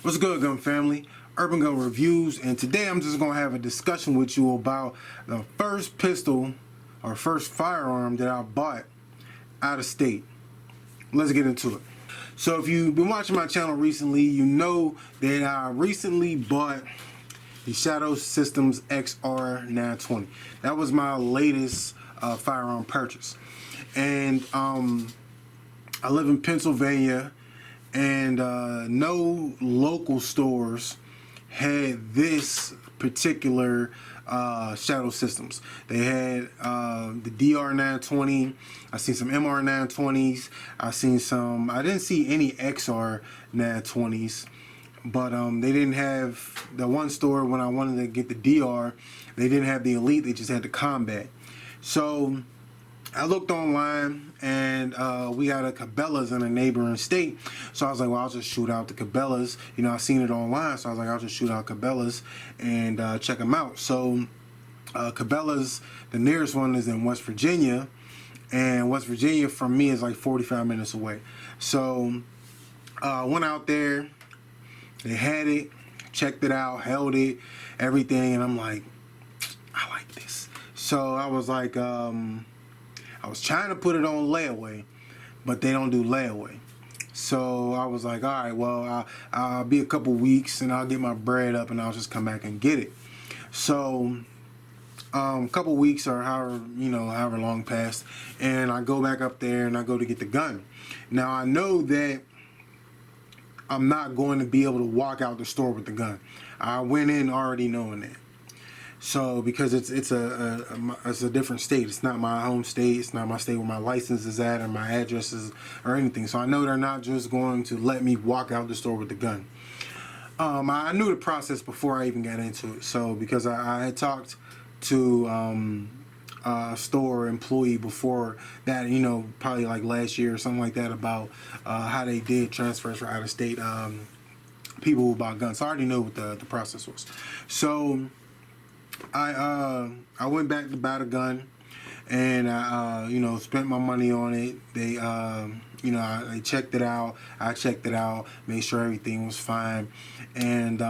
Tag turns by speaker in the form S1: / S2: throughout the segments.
S1: What's good, gun family? Urban Gun Reviews, and today I'm just going to have a discussion with you about the first pistol or first firearm that I bought out of state. Let's get into it. So if you've been watching my channel recently, you know that I recently bought the Shadow Systems XR920. That was my latest firearm purchase. And I live in Pennsylvania, and no local stores had this particular Shadow Systems. They had the DR920. I seen some MR920s. I seen some. I didn't see any XR920s, but they didn't have the one store when I wanted to get the DR. They didn't have the Elite. They just had the Combat. So I looked online, and we got a Cabela's in a neighboring state. So I was like, well, I'll just shoot out the Cabela's. You know, I seen it online, so I was like, I'll just shoot out Cabela's and check them out. So Cabela's, the nearest one is in West Virginia, and West Virginia from me is like 45 minutes away. So I went out there, they had it, checked it out, held it, everything, and I'm like, I like this. So I was like, I was trying to put it on layaway, but they don't do layaway. So I was like, all right, well, I'll be a couple weeks and I'll get my bread up and I'll just come back and get it. So a couple weeks or however long passed, and I go back up there and I go to get the gun. Now I know that I'm not going to be able to walk out the store with the gun. I went in already knowing that. So because it's a different state. It's not my home state. It's not my state where my license is at or my address is or anything. So I know they're not just going to let me walk out the store with the gun. I knew the process before I even got into it. So because I had talked to a store employee before that, you know, probably like last year or something like that, about how they did transfers for out of state people who bought guns. So I already know what the process was. So I went back to buy the gun, and I spent my money on it. They they checked it out. I checked it out, made sure everything was fine, and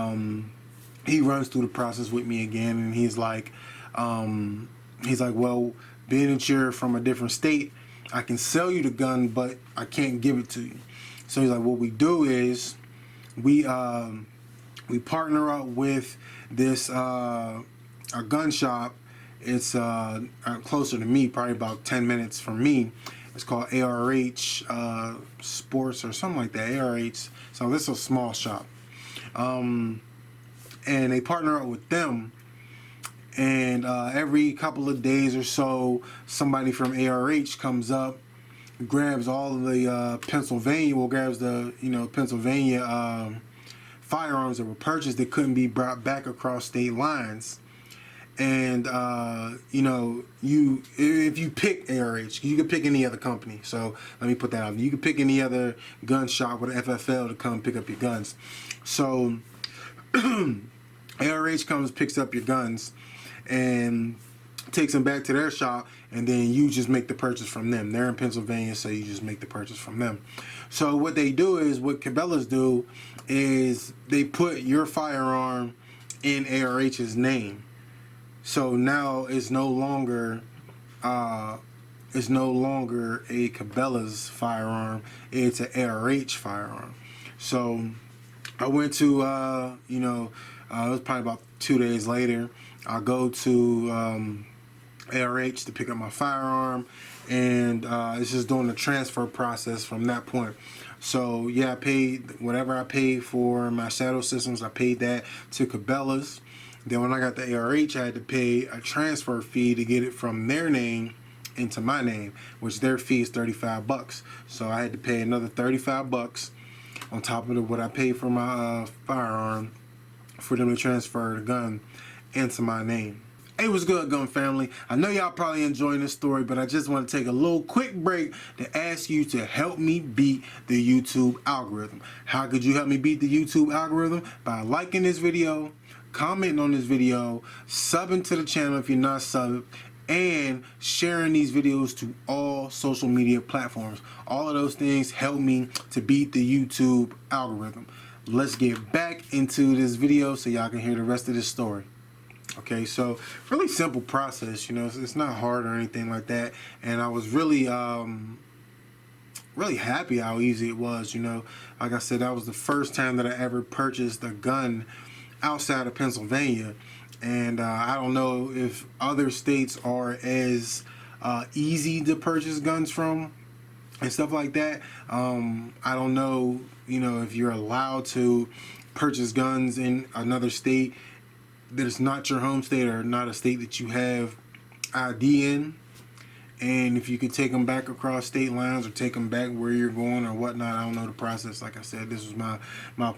S1: he runs through the process with me again, and he's like, well, being that you're from a different state, I can sell you the gun, but I can't give it to you. So he's like, what we do is we partner up with this a gun shop. It's closer to me, probably about 10 minutes from me. It's called ARH Sports or something like that. ARH. So this is a small shop, and they partner up with them. And every couple of days or so, somebody from ARH comes up, grabs all of the grabs the Pennsylvania firearms that were purchased that couldn't be brought back across state lines. And if you pick ARH, you can pick any other company. So let me put that out. You can pick any other gun shop with FFL to come pick up your guns. So ARH comes, picks up your guns, and takes them back to their shop, and then you just make the purchase from them. They're in Pennsylvania, so you just make the purchase from them. So what they do is, what Cabela's do is they put your firearm in ARH's name. So now it's no longer a Cabela's firearm. It's an ARH firearm. So I went to it was probably about 2 days later. I go to ARH to pick up my firearm, and it's just doing the transfer process from that point. So yeah, I paid whatever I paid for my Shadow Systems. I paid that to Cabela's. Then when I got the ARH, I had to pay a transfer fee to get it from their name into my name, which their fee is $35. So I had to pay another $35 on top of what I paid for my firearm for them to transfer the gun into my name. Hey, what's good, gun family? I know y'all probably enjoying this story, but I just want to take a little quick break to ask you to help me beat the YouTube algorithm. How could you help me beat the YouTube algorithm? By liking this video, commenting on this video, subbing to the channel if you're not subbed, and sharing these videos to all social media platforms. All of those things help me to beat the YouTube algorithm. let's get back into this video so y'all can hear the rest of this story. Okay, so really simple process, you know, it's not hard or anything like that. And I was really really happy how easy it was, you know. Like I said, that was the first time that I ever purchased a gun outside of Pennsylvania. And I don't know if other states are as easy to purchase guns from and stuff like that. I don't know, you know, if you're allowed to purchase guns in another state that is not your home state or not a state that you have ID in. And if you could take them back across state lines or take them back where you're going or whatnot, I don't know the process. Like I said, this was my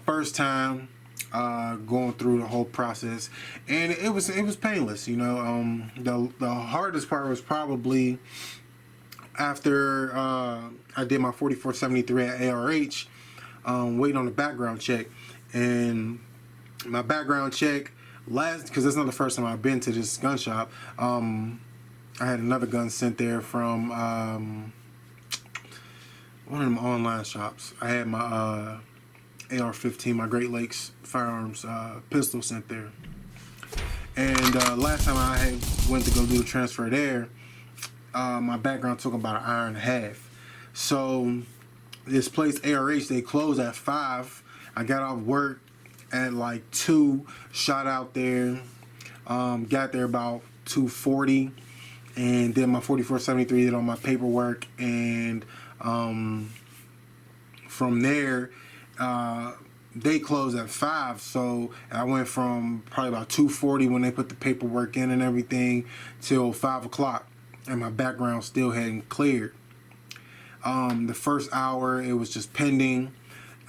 S1: first time going through the whole process, and it was painless. You know, the hardest part was probably after I did my 4473 at ARH, waiting on the background check, and my background check because that's not the first time I've been to this gun shop. I had another gun sent there from one of them online shops. I had my AR-15, my Great Lakes Firearms pistol sent there. And last time I went to go do the transfer there, my background took about an hour and a half. So this place, ARH, they closed at 5. I got off work at like 2, shot out there, got there about 2:40, and did my 4473, did all my paperwork, and from there, they closed at 5, so I went from probably about 2:40 when they put the paperwork in and everything till 5 o'clock, and my background still hadn't cleared. The first hour, it was just pending.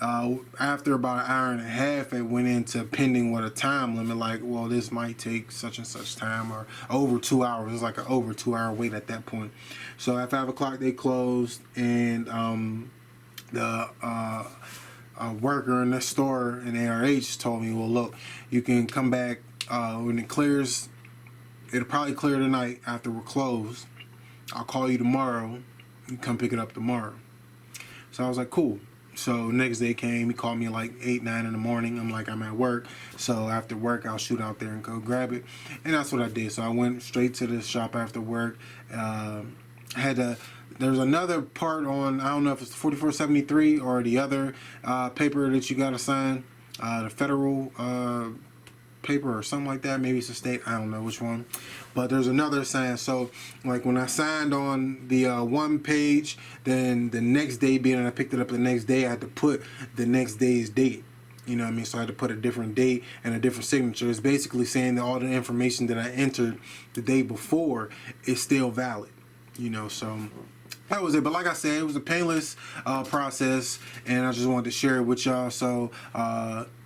S1: After about an hour and a half, it went into pending with a time limit, like, well, this might take such and such time, or over 2 hours. It was like an over 2 hour wait at that point. So at 5 o'clock, they closed, and the worker in the store in ARH told me, well, look, you can come back when it clears. It'll probably clear tonight after we're closed. I'll call you tomorrow. You come pick it up tomorrow. So I was like, cool. So next day came, he called me at like 8, 9 in the morning. I'm like, I'm at work. So after work, I'll shoot out there and go grab it. And that's what I did. So I went straight to the shop after work. There's another part on, I don't know if it's the 4473 or the other paper that you got to sign, the federal paper or something like that. Maybe it's a state, I don't know which one. But there's another sign. So like when I signed on the one page, then the next day, being that I picked it up the next day, I had to put the next day's date. You know what I mean? So I had to put a different date and a different signature. It's basically saying that all the information that I entered the day before is still valid. You know, so that was it. But like I said, it was a painless process, and I just wanted to share it with y'all. So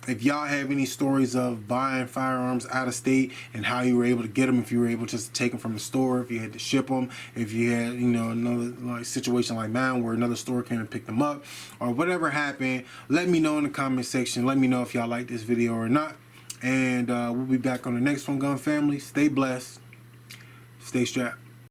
S1: if y'all have any stories of buying firearms out of state and how you were able to get them, if you were able just to take them from the store, if you had to ship them, if you had, you know, another like situation like mine where another store came and picked them up, or whatever happened, let me know in the comment section. Let me know if y'all like this video or not. And we'll be back on the next one, Gun Family. Stay blessed. Stay strapped.